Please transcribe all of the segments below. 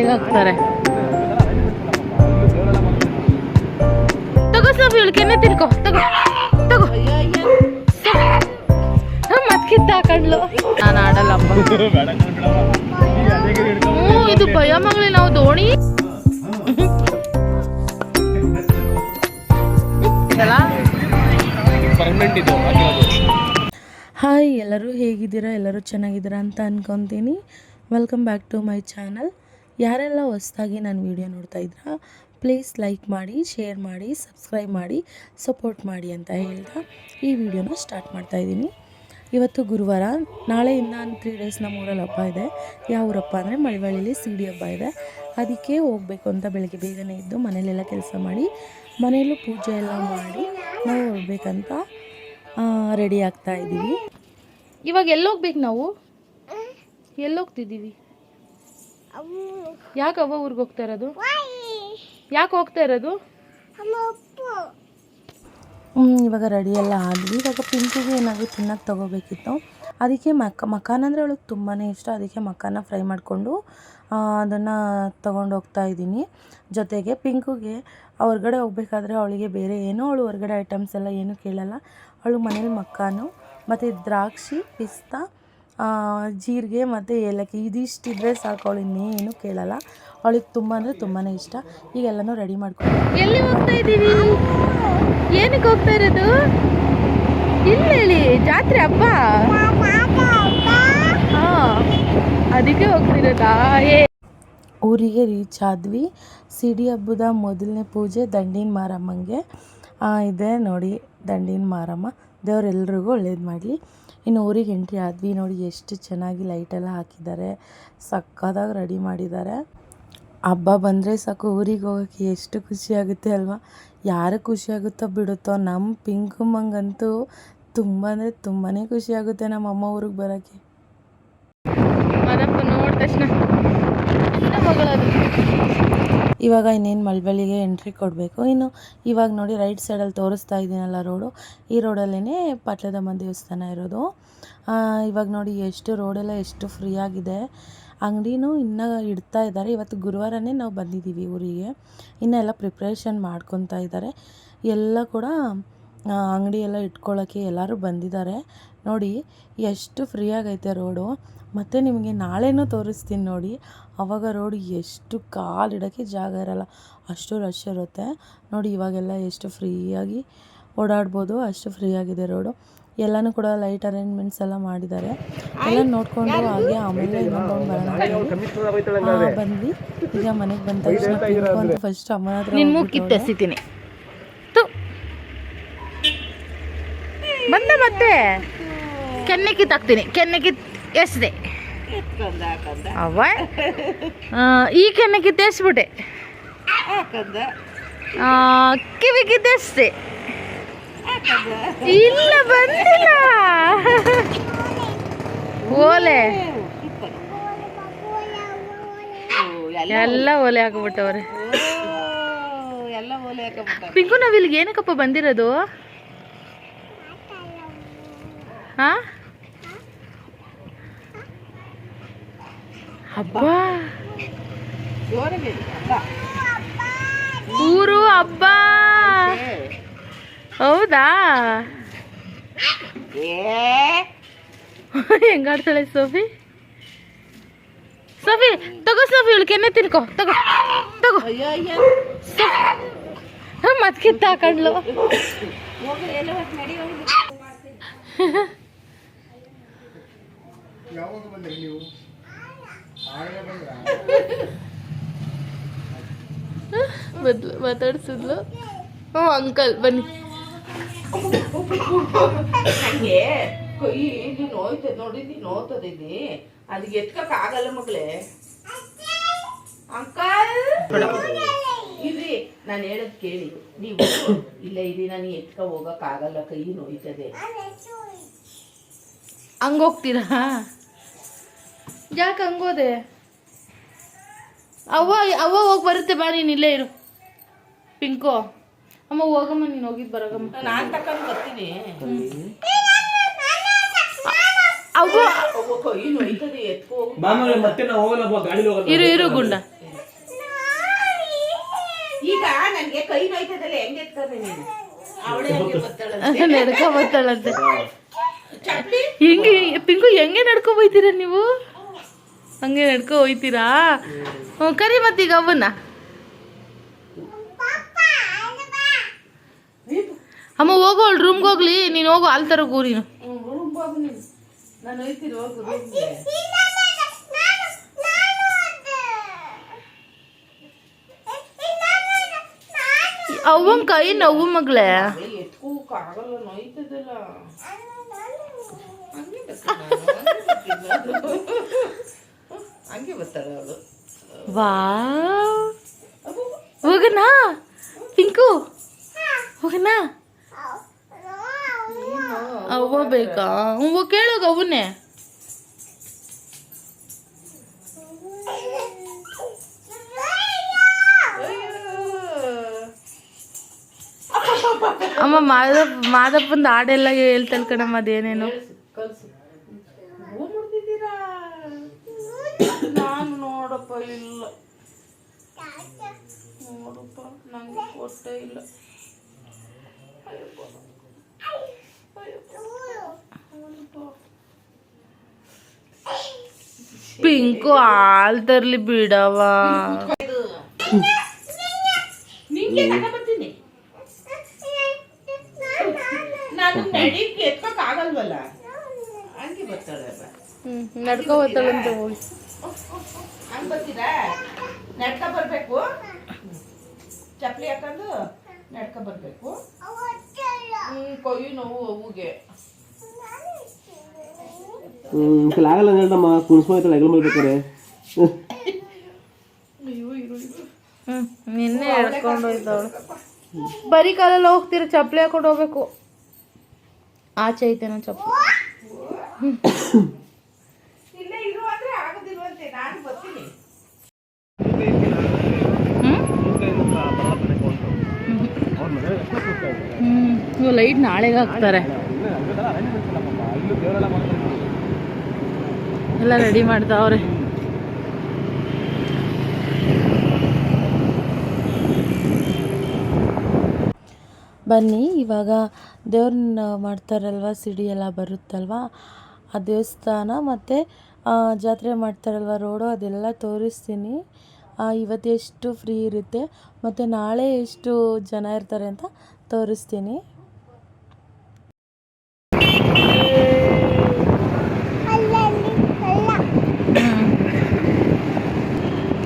ಹಾಕ್ತಾರೆ. ತಗೋ ಸ್ವಲ್ಪ ಇವಳಿಗೆನೆ ತಿನ್ಕೋ. ತಗೋ ತಗೋ ಮತ್ ಕಿತ್ತ ಹಾಕೊಂಡ್ಲು. ನಾನು ಆಡಲ್ಲಪ್ಪ. ಇದು ಭಯ ಮಗಳೇ. ನಾವು ದೋಣಿ ಹಾಯ್, ಎಲ್ಲರೂ ಹೇಗಿದ್ದೀರಾ? ಎಲ್ಲರೂ ಚೆನ್ನಾಗಿದ್ದೀರಾ ಅಂತ ಅನ್ಕೊತೀನಿ. Welcome back to my channel. ಯಾರೆಲ್ಲ ಹೊಸದಾಗಿ ನನ್ನ ವಿಡಿಯೋ ನೋಡ್ತಾ ಇದ್ದೀರಾ, ಪ್ಲೀಸ್ ಲೈಕ್ ಮಾಡಿ, ಶೇರ್ ಮಾಡಿ, ಸಬ್ಸ್ಕ್ರೈಬ್ ಮಾಡಿ, ಸಪೋರ್ಟ್ ಮಾಡಿ ಅಂತ ಹೇಳ್ತಾ ಈ ವಿಡಿಯೋನ ಸ್ಟಾರ್ಟ್ ಮಾಡ್ತಾಯಿದ್ದೀನಿ. ಇವತ್ತು ಗುರುವಾರ. ನಾಳೆಯಿಂದ 3 ಡೇಸ್ ನಮ್ಮ ಊರಲ್ಲಿ ಹಬ್ಬ ಇದೆ. ಯಾವ ಊರಪ್ಪ ಅಂದರೆ ಮಳವಳ್ಳಿಲಿ ಸಿಡಿ ಹಬ್ಬ ಇದೆ. ಅದಕ್ಕೆ ಹೋಗಬೇಕು ಅಂತ ಬೆಳಗ್ಗೆ ಬೇಗನೆ ಇದ್ದು ಮನೇಲೆಲ್ಲ ಕೆಲಸ ಮಾಡಿ, ಮನೆಯಲ್ಲೂ ಪೂಜೆ ಎಲ್ಲ ಮಾಡಿ ನಾವು ಹೋಗ್ಬೇಕಂತ ರೆಡಿ ಆಗ್ತಾ ಇದ್ದೀವಿ. ಇವಾಗ ಎಲ್ಲೋಗ್ಬೇಕು ನಾವು? ಎಲ್ಲೋಗ್ತಿದ್ದೀವಿ? ಯಾಕೆ ಅವ್ವ ಊರಿಗೆ ಹೋಗ್ತಾ ಇರೋದು? ಯಾಕೆ ಹೋಗ್ತಾ ಇರೋದು? ಇವಾಗ ರೆಡಿ ಎಲ್ಲ ಆದ್ವಿ. ಇವಾಗ ಪಿಂಕಿಗೆ ಏನಾದರೂ ತಿನ್ನೋಕ್ಕೆ ತೊಗೋಬೇಕಿತ್ತು. ಅದಕ್ಕೆ ಮಕಾನ್ ಅಂದರೆ ಅವಳಿಗೆ ತುಂಬಾ ಇಷ್ಟ. ಅದಕ್ಕೆ ಮಕಾನ ಫ್ರೈ ಮಾಡಿಕೊಂಡು ಅದನ್ನು ತೊಗೊಂಡು ಹೋಗ್ತಾ ಇದ್ದೀನಿ. ಜೊತೆಗೆ ಪಿಂಕಿಗೆ ಹೊರ್ಗಡೆ ಹೋಗ್ಬೇಕಾದ್ರೆ ಅವಳಿಗೆ ಬೇರೆ ಏನೋ, ಅವಳು ಹೊರಗಡೆ ಐಟಮ್ಸ್ ಎಲ್ಲ ಏನೂ ಕೇಳಲ್ಲ. ಅವಳು ಮನೇಲಿ ಮಕಾನು ಮತ್ತು ದ್ರಾಕ್ಷಿ, ಪಿಸ್ತಾ, ಜೀರಿಗೆ ಮತ್ತು ಏಲಕ್ಕಿ ಇದಿಷ್ಟಿದ್ರೆ ಸಾಕು. ಅವಳು ಇನ್ನೇನು ಕೇಳಲ್ಲ. ಅವಳಿಗೆ ತುಂಬ ಅಂದರೆ ತುಂಬಾ ಇಷ್ಟ. ಈಗ ಎಲ್ಲನೂ ರೆಡಿ ಮಾಡ್ಕೊಂಡು ಎಲ್ಲಿ ಹೋಗ್ತಾ ಇದ್ದೀವಿ? ಏನಕ್ಕೆ ಹೋಗ್ತಾ ಇರೋದು? ಇಲ್ಲ ಹೇಳಿ, ಜಾತ್ರೆ ಹಬ್ಬ. ಹಾಂ, ಅದಕ್ಕೆ ಹೋಗ್ತಿರೋದಾ? ಊರಿಗೆ ರೀಚ್ ಆದ್ವಿ. ಸಿಡಿ ಹಬ್ಬದ ಮೊದಲನೇ ಪೂಜೆ ದಂಡಿನ ಮಾರಮ್ಮಂಗೆ ಇದೆ ನೋಡಿ. ದಂಡಿನ ಮಾರಮ್ಮ ದೇವರೆಲ್ರಿಗೂ ಒಳ್ಳೇದು ಮಾಡಲಿ. ಇನ್ನು ಊರಿಗೆ ಎಂಟ್ರಿ ಆದ್ವಿ. ನೋಡಿ ಎಷ್ಟು ಚೆನ್ನಾಗಿ ಲೈಟೆಲ್ಲ ಹಾಕಿದ್ದಾರೆ, ಸಕ್ಕತ್ತಾಗಿ ರೆಡಿ ಮಾಡಿದ್ದಾರೆ. ಹಬ್ಬ ಬಂದರೆ ಸಾಕು ಊರಿಗೆ ಹೋಗೋಕ್ಕೆ ಎಷ್ಟು ಖುಷಿಯಾಗುತ್ತೆ ಅಲ್ವಾ? ಯಾರಿಗೆ ಖುಷಿಯಾಗುತ್ತೋ ಬಿಡುತ್ತೋ, ನಮ್ಮ ಪಿಂಕಮ್ಮಂಗಂತೂ ತುಂಬ ಅಂದರೆ ತುಂಬಾ ಖುಷಿಯಾಗುತ್ತೆ ನಮ್ಮ ಅಮ್ಮ ಊರಿಗೆ ಬರೋಕ್ಕೆ. ಮದಪ್ಪ ನೋಡಿದ ತಕ್ಷಣ ಇವಾಗ ಇನ್ನೇನು ಮಳವಳ್ಳಿಗೆ ಎಂಟ್ರಿ ಕೊಡಬೇಕು. ಇನ್ನು ಇವಾಗ ನೋಡಿ ರೈಟ್ ಸೈಡಲ್ಲಿ ತೋರಿಸ್ತಾ ಇದ್ದೀನಲ್ಲ ರೋಡು, ಈ ರೋಡಲ್ಲೇ ಪಟ್ಲದಮ್ಮ ದೇವಸ್ಥಾನ ಇರೋದು. ಇವಾಗ ನೋಡಿ ಎಷ್ಟು ರೋಡೆಲ್ಲ ಎಷ್ಟು ಫ್ರೀ ಆಗಿದೆ. ಅಂಗಡಿನೂ ಇನ್ನೂ ಇಡ್ತಾ ಇದ್ದಾರೆ. ಇವತ್ತು ಗುರುವಾರನೇ ನಾವು ಬಂದಿದ್ದೀವಿ ಊರಿಗೆ. ಇನ್ನೆಲ್ಲ ಪ್ರಿಪ್ರೇಷನ್ ಮಾಡ್ಕೊತಾ ಇದ್ದಾರೆ. ಎಲ್ಲ ಕೂಡ ಅಂಗಡಿ ಎಲ್ಲ ಇಟ್ಕೊಳ್ಳೋಕ್ಕೆ ಎಲ್ಲರೂ ಬಂದಿದ್ದಾರೆ. ನೋಡಿ ಎಷ್ಟು ಫ್ರೀ ಆಗೈತೆ ರೋಡು. ಮತ್ತು ನಿಮಗೆ ನಾಳೆನೂ ತೋರಿಸ್ತೀನಿ ನೋಡಿ. ಆವಾಗ ರೋಡು ಎಷ್ಟು ಕಾಲಿಡೋಕ್ಕೆ ಜಾಗ ಇರೋಲ್ಲ, ಅಷ್ಟು ರಶ್ ಇರುತ್ತೆ ನೋಡಿ. ಇವಾಗೆಲ್ಲ ಎಷ್ಟು ಫ್ರೀಯಾಗಿ ಓಡಾಡ್ಬೋದು, ಅಷ್ಟು ಫ್ರೀ ಆಗಿದೆ ರೋಡು. ಎಲ್ಲನೂ ಕೂಡ ಲೈಟ್ ಅರೇಂಜ್ಮೆಂಟ್ಸ್ ಎಲ್ಲ ಮಾಡಿದ್ದಾರೆ. ಎಲ್ಲ ನೋಡಿಕೊಂಡು ಹಾಗೆ ಆಮೇಲೆ ಇನ್ನೊಂದು ಬರೋಣ ಬಂದ್ವಿ. ಈಗ ಮನೆಗೆ ಬಂದ ತಕ್ಷಣ ಫಸ್ಟ್ ಅಮ್ಮನ ಹತ್ರ ಎಸಿತೀನಿ ಬಂದೆ. ಮತ್ತೆ ಕೆನ್ನೆ ಕಿತ್ತಾಕ್ತೀನಿ. ಕೆನ್ನೆ ಎಸ್ದೆ ಅವ ಈ ಕೆನ್ನೆ ಕಿತ್ತೆಸ್ಬಿಟ್ಟೆ, ಕಿವಿ ಕಿತ್ತೆಸ್ದೆ. ಇಲ್ಲ ಬಂದಿಲ್ಲ. ಓಲೆ ಎಲ್ಲ ಓಲೆ ಹಾಕ್ಬಿಟ್ಟವ್ರೆ. ಪಿಂಕು, ನಾವ್ ಇಲ್ಲಿಗೆ ಏನಕ್ಕಪ್ಪ ಬಂದಿರೋದು? ಹಾ, ಹಬ್ಬ, ಊರು ಹಬ್ಬ. ಹೌದಾ? ಹೆಂಗಾಡ್ತಾಳೆ ಸೋಫಿ? ಸೋಫಿ ತಗೋ, ಸೋಫಿ ಇವಳು ಕೆನ್ನೆ ತಿನ್ಕೋ. ತಗೋ ತಗೋ ಮತ್ ಕಿತ್ತ ಹಾಕೊಂಡ್ಲು. ಮಾತಾಡ್ಸಿದ್ಲು. ಹ್ಞೂ ಅಂಕಲ್ ಬನ್ನಿ. ನೋಯ್ತದೆ ನೋಡಿ, ನೋಯ್ತದಿಲ್ಲಿ. ಅದಕ್ಕೆ ಎತ್ಕಕ್ ಆಗಲ್ಲ ಮಗಳೇ. ಅಂಕಲ್ ಇರ್ರಿ, ನಾನು ಹೇಳದ್ ಕೇಳಿ. ನೀವು ಇಲ್ಲ ಇರಿ, ನಾನು ಎತ್ಕ ಹೋಗಕ್ ಆಗಲ್ಲ, ಕೈ ನೋಯ್ತದೆ. ಹಂಗೋಗ್ತೀರಾ? ಯಾಕೆ ಹಂಗೋದೆ? ಅವ್ವ ಹೋಗಿ ಬರುತ್ತೆ ಬಾ, ನೀನು ಇಲ್ಲೇ ಇರು. ಪಿಂಕು ಅಮ್ಮ ಹೋಗಮ್ಮ, ನೀನು ಹೋಗಿದ್ದು ಬರೋಗಮ್ಮ. ನಾನು ತಕೊಂಡು ಬರ್ತೀನಿ. ಅವ್ವ ಇರು ಗುಂಡ. ಈಗ ನನ್ಗೆ ಕೈ ನೋಯ್ತದಲ್ಲ ಹೆಂಗೆ ಎತ್ಕೊಂಡೆ ನೀನು ಅವಳೇ ಹಂಗೆ ಬರ್ತಾಳಂತೆ ನಡ್ಕೊ ಬರ್ತಾಳಂತೆ. ಚಪ್ಲಿ ಹಿಂಗೆ ಪಿಂಕು ಹೆಂಗೆ ನಡ್ಕೊ ಹೋಯ್ತೀರಾ ನೀವು? ಹಂಗೆ ನಡ್ಕೊ ಹೋಯ್ತೀರಾ? ಹ್ಞೂ ಕರಿ ಮತ್ತೀಗ ಅವನ್ನ. ಅಮ್ಮ ಹೋಗು ಅವಳು ರೂಮ್ಗೆ ಹೋಗ್ಲಿ, ನೀನು ಹೋಗು ಹಾಲು ತರ ಕೂರಿನು. ರೂಮ್ ಹೋಗು ನೀನು, ನಾನು ಹೋಯ್ತೀನಿ ಹೋಗು ರೂಮ್ಗೆ. ಅವ್ವನ್ ಕೈ ನೋವು ಮಗಳೇ. ಎತ್ಕೋಕ್ಕಾಗಲ್ಲ ನೋಯ್ತದಲ್ಲ. ಹಂಗೆ ಬರ್ತಾಳೆ ಅವಳು. ವಾ ಹೋಗನಾ ಪಿಂಕು, ಹೋಗನಾ? ಅವ್ವ ಬೇಕಾ? ಹ್ಞೂ ಕೇಳೋಗ ಅವನ್ನೇ. ಅಮ್ಮ ಮಾದಪ್ಪಂದ ಹಾಡೆಲ್ಲ ಹೇಳ್ತಲ್ ಕಣಮ್ಮ, ಅದೇನೇನು ನಾನು ನೋಡಪ್ಪ ಇಲ್ಲ ನೋಡಪ್ಪ ನಂಗೆ ಕೊಟ್ಟೆ ಇಲ್ಲ. ಪಿಂಕು ಹಾಲ್ ತರ್ಲಿ ಬಿಡವ. ನಿಂಗೆ ತಗೊಂಡ್ಬರ್ತೀನಿ ನಾನು. ನಡಿಗೆ ಎತ್ಕೋಕ್ ಆಗಲ್ವಲ್ಲ, ಹಂಗೆ ಬರ್ತಾಳೆ. ನಡ್ಕೊ ಹೋಗ್ತಾಳಂತೆ ಹೋಗಿ. ಹಂಗೆ ಬರ್ತೀರಾ? ನಡ್ಕ ಬರ್ಬೇಕು, ಚಪ್ಪಲಿ ಹಾಕೊಂಡು ನಡ್ಕ ಬರ್ಬೇಕು. ಕೈ ನೋವು ಅವುಗೆ ಆಗಲ್ಲ ನಮ್ಮ ಕುಣಿಸ್ಮಾಯ್ತಾಳೆ ಹೆಗಲ್ ಮಾಡ್ಬೇಕಾರೆ. ನಿನ್ನೆ ಹೇಳ್ಕೊಂಡು ಹೋಯ್ತವಳು. ಬರೀ ಕಾಲೆಲ್ಲ ಹೋಗ್ತೀರ, ಚಪ್ಪಲಿ ಹಾಕೊಂಡು ಹೋಗ್ಬೇಕು. ಆಚೆ ಐತೆ ನಾ ಚಪ್ಪಲಿ. ಇಲ್ಲೇ ಇರುವಂದ್ರೆ ಆಗೋದಿಲ್ವಂತೆ, ನಾನು ಬರ್ತೀನಿ. ಲೈಟ್ ನಾಳೆಗೆ ಹಾಕ್ತಾರೆ, ಎಲ್ಲ ರೆಡಿ ಮಾಡ್ತಾವ್ರೆ. ಬನ್ನಿ ಇವಾಗ ದೇವ್ರನ್ನ ಮಾಡ್ತಾರಲ್ವ, ಸಿಡಿ ಎಲ್ಲ ಬರುತ್ತಲ್ವ, ಆ ದೇವಸ್ಥಾನ ಮತ್ತು ಜಾತ್ರೆ ಮಾಡ್ತಾರಲ್ವ ರೋಡು, ಅದೆಲ್ಲ ತೋರಿಸ್ತೀನಿ. ಇವತ್ತು ಎಷ್ಟು ಫ್ರೀ ಇರುತ್ತೆ ಮತ್ತು ನಾಳೆ ಎಷ್ಟು ಜನ ಇರ್ತಾರೆ ಅಂತ ತೋರಿಸ್ತೀನಿ.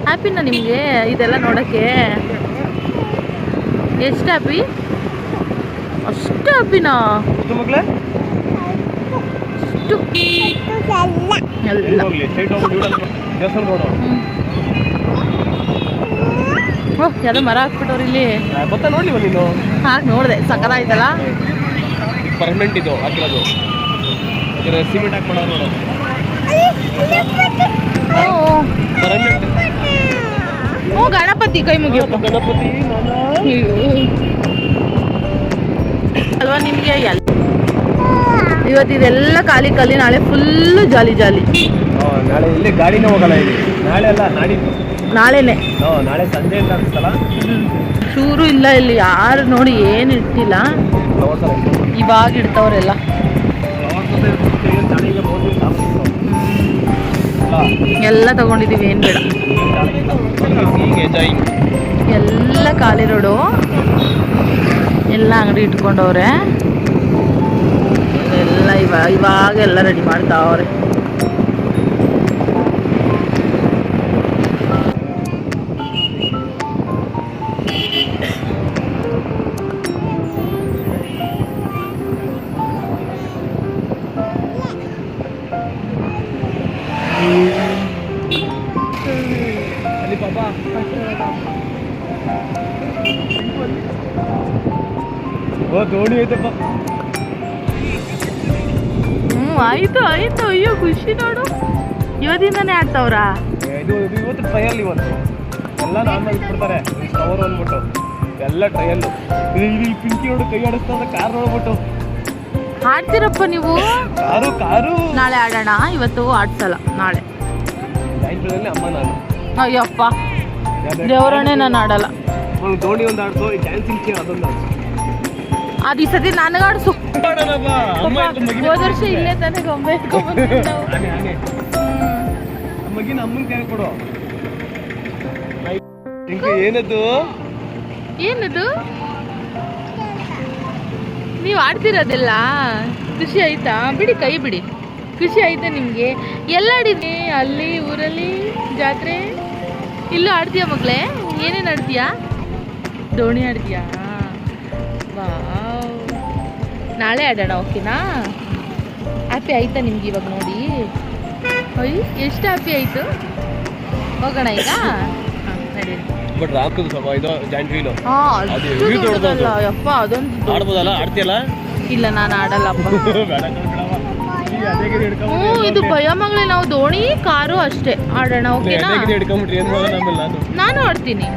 ಹ್ಯಾಪಿನಾ ನಿಮಗೆ ಇದೆಲ್ಲ ನೋಡೋಕ್ಕೆ? ಎಷ್ಟು ಹ್ಯಾಪಿ? ಅಷ್ಟು ಹ್ಯಾಪಿನಾ? ಓಹ್ ಯಾವುದೋ ಮರ ಹಾಕ್ಬಿಟ್ಟವ್ರು ಇಲ್ಲಿ. ನೋಡ್ಲಿ ನೀನು? ಹಾಗೆ ನೋಡಿದೆ, ಸಕಲ ಆಯ್ತಲ್ಲ. ಪರ್ಮನೆಂಟ್ ಇದು ಹಾಕಿರೋದು, ಸಿಮೆಂಟ್ ಹಾಕ್ಬಿಡೋದು ನೋಡು. ಪರ್ಮನೆಂಟ್. ಹ್ಞೂ ಗಣಪತಿ ಕೈ ಮುಗಿಯಪ್ಪ. ಗಣಪತಿ ಅಲ್ವಾ ನಿಮಗೆ? ಇವತ್ತು ಇದೆಲ್ಲ ಖಾಲಿ ಖಾಲಿ, ನಾಳೆ ಫುಲ್ಲು ಜಾಲಿ ಜಾಲಿ. ನಾಳೆ ಇಲ್ಲಿ ಗಾಡಿನೇ ಹೋಗಲ್ಲ, ಇಲ್ಲಿ ನಾಳೆ ಅಲ್ಲ ನಾಡಿದ್ದು. ನಾಳೆನೆ ನಾಳೆ ಸಂಜೆ ಅಂತ ಅನ್ಸ್ತಲ್ಲ. ಚೂರು ಇಲ್ಲ ಇಲ್ಲಿ, ಯಾರು ನೋಡಿ ಏನು ಇಟ್ಟಿಲ್ಲ, ಇವಾಗ ಇಡ್ತವ್ರೆಲ್ಲ. ಎಲ್ಲ ತಗೊಂಡಿದ್ದೀವಿ, ಏನು ಬೇಡ, ಎಲ್ಲ ಖಾಲಿ ರೋಡು, ಎಲ್ಲ ಅಂಗಡಿ ಇಟ್ಕೊಂಡವ್ರೆ. ಎಲ್ಲ ಇವಾಗ ಎಲ್ಲ ರೆಡಿ ಮಾಡ್ತಾವ್ರೆ. ದೋಣಿ ಐತಪ್ಪ. ಆಯ್ತು ಆಯ್ತು. ಅಯ್ಯೋ ಖುಷಿ ನೋಡು, ಇವತ್ತಿಂದಾನೇ ಆಡ್ತಾವ್ರ. ಇವತ್ತು ಟ್ರಯಲ್, ಇವತ್ತು ಎಲ್ಲ ನಾರ್ಮಲ್ ಇಟ್ಬಿಡ್ತಾರೆ ಕವರ್ ಅಂದ್ಬಿಟ್ಟು, ಎಲ್ಲ ಟ್ರಯಲ್. ಇಲ್ಲಿ ಪಿಂಕಿ ನೋಡು ಕೈ ಆಡಿಸ್ತಾ ಕಾರ್ ನೋಡ್ಬಿಟ್ಟು. ಆಡ್ತೀರಪ್ಪ ನೀವು? ಕಾರು ನಾಳೆ ಆಡೋಣ, ಇವತ್ತು ಆಡ್ಸಲ್ಲ. ನಾಳೆ ಅಮ್ಮ ನಾನು. ಅಯ್ಯಪ್ಪ ದೇವರನ್ನೇ ನಾನು ಆಡಲ್ಲ. ಒಂದು ದೋಣಿ ಒಂದು ಆಡ್ಸು, ಈ ಡ್ಯಾನ್ಸಿಂಗ್ ಚೇರ್ ಅದೊಂದು ಆಡ್ಸು. ಅದು ಈ ಸತಿ ನನಗೆ ಆಡಿಸು. ಮಾಡೋಣಪ್ಪ, ಅಮ್ಮ ಇಟ್ಟು ಮಗಿನ ಹೋದ ವರ್ಷ ಇಲ್ಲೇ ತಾನೇ ಗೊಂಬೆ ಇಟ್ಕೊಂಡ್ಬಂದಿದ್ದು ನಾವು. ಆನೆ ಮಗಿನ ಅಮ್ಮನ ಕೈ ಕೊಡು. ಏನದು ಏನದು ನೀವು ಆಡ್ತಿರೋದಿಲ್ಲ? ಖುಷಿ ಆಯ್ತಾ? ಬಿಡಿ ಕೈ ಬಿಡಿ. ಖುಷಿ ಆಯ್ತಾ ನಿಮಗೆ? ಎಲ್ಲ ಆಡಿದ್ರಿ? ಅಲ್ಲಿ ಊರಲ್ಲಿ ಜಾತ್ರೆ ಇಲ್ಲೂ ಆಡ್ತೀಯ ಮಗಳೇ? ಏನೇನು ಆಡ್ತೀಯಾ? ದೋಣಿ ಆಡ್ತೀಯಾ? ವಾವ್, ನಾಳೆ ಆಡೋಣ, ಓಕೆನಾ? ಹ್ಯಾಪಿ ಆಯ್ತಾ ನಿಮ್ಗೆ ಇವಾಗ ನೋಡಿ? ಅಯ್ಯ, ಎಷ್ಟು ಹ್ಯಾಪಿ ಆಯಿತು. ಹೋಗೋಣ ಈಗ? ಹಾಂ, ನಡೀರಿ. ಬಟ್ ರಾಮಕದು ಸ್ವಲ್ಪ ಇದು ಜಾಯಿಂಟ್ ವೀಲು ಅದು ದೊಡ್ಡದಲ್ಲ ಯಪ್ಪ, ಅದೊಂದು ಆಡ್ಬೋದಲ್ಲ? ಆಡ್ತೀಯಲ್ಲ? ಇಲ್ಲ, ನಾನು ಆಡಲ್ಲಪ್ಪ. ಬೇಡ ಕಣ್ಬಿಡವ, ಈ ಅದೇಗಿರಿ ಹಿಡ್ಕೊಂಡ್ಬಿಟ್ಟು ಹ್ಞೂ, ಇದು ಭಯ ಮಗಳೇ. ನಾವು ದೋಣಿ ಕಾರು ಅಷ್ಟೇ ಆಡೋಣ, ಓಕೆನಾ? ಅದೇಗಿರಿ ಹಿಡ್ಕೊಂಡ್ಬಿಟ್ರಿ ಏನು ಮಾಡೋಣ ಆಮೇಲೆ ನಾನು ಆಡ್ತೀನಿ.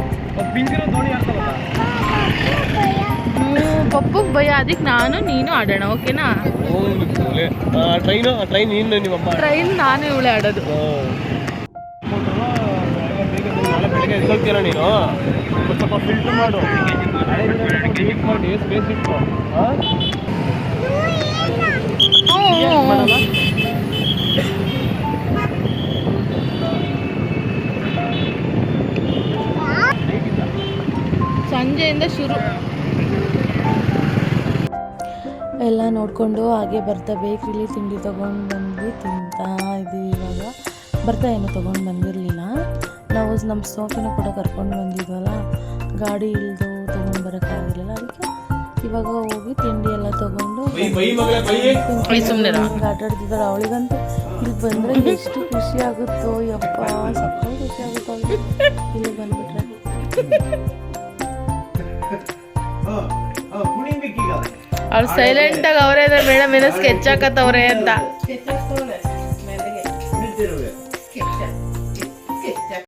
ಪಿಂಕಿರೋ ದೋಣಿ ಆಡ್ತಾವಲ್ಲ. ಪಪ್ಪಗೆ ಭಯ, ಅದಕ್ಕೆ ನಾನು ನೀನು ಆಡೋಣ, ಓಕೆನಾ? ಟ್ರೈನ್ ನೀನು ನಿಮ್ಮಮ್ಮ. ಟ್ರೈನ್ ನಾನು ಇವಳೆ ಆಡೋದು. ನಾಳೆ ಬೆಳಗ್ಗೆ ಎದ್ಕೊಳ್ತೀರ ನೀನು? ಸ್ವಲ್ಪ ಫಿಲ್ಟರ್ ಮಾಡು, ಡಿಲೀಟ್ ಮಾಡಿ ಸ್ಪೇಸ್ ಇಟ್ಟು. ಸಂಜೆಯಿಂದ ಶುರು ಎಲ್ಲ ನೋಡಿಕೊಂಡು ಹಾಗೆ ಬರ್ತಾ ಬೇಕ್ರಿಲಿ ತಿಂಡಿ ತೊಗೊಂಡು ಬಂದು ತಿಂತಾ ಇದ್ದೀವಿ. ಇವಾಗ ಬರ್ತಾ ಏನು ತೊಗೊಂಡು ಬಂದಿರಲಿಲ್ಲ ನಾವು. ನಮ್ಮ ಸೋಫಿನ ಕೂಡ ಕರ್ಕೊಂಡು ಬಂದಿದ್ವಲ್ಲ, ಗಾಡಿ ಇಳಿದು ತೊಗೊಂಡು ಬರೋಕ್ಕಾಗಿರಲಿಲ್ಲ. ಅದಕ್ಕೆ ಇವಾಗ ಹೋಗಿ ತಿಂಡಿ ಎಲ್ಲ ತೊಗೊಂಡು ಆಟ ಆಡ್ತಿದ್ದಾಳೆ. ಅವಳಿಗಂತೂ ಇಲ್ಲಿ ಬಂದರೆ ಎಷ್ಟು ಖುಷಿ ಆಗುತ್ತೋ ಯಪ್ಪ, ಸಕ್ಕ ಖುಷಿ ಆಗುತ್ತೋ ಅವಳಿಗೆ ಇಲ್ಲಿ ಬಂದುಬಿಟ್ರೆ. ಅವ್ರು ಸೈಲೆಂಟಾಗಿ ಅವರೇ ಇದ್ರೆ ಮೇಡಮ್ ಏನೋ ಸ್ಕೆಚ್ ಹಾಕತ್ತವ್ರೆ ಅಂತ.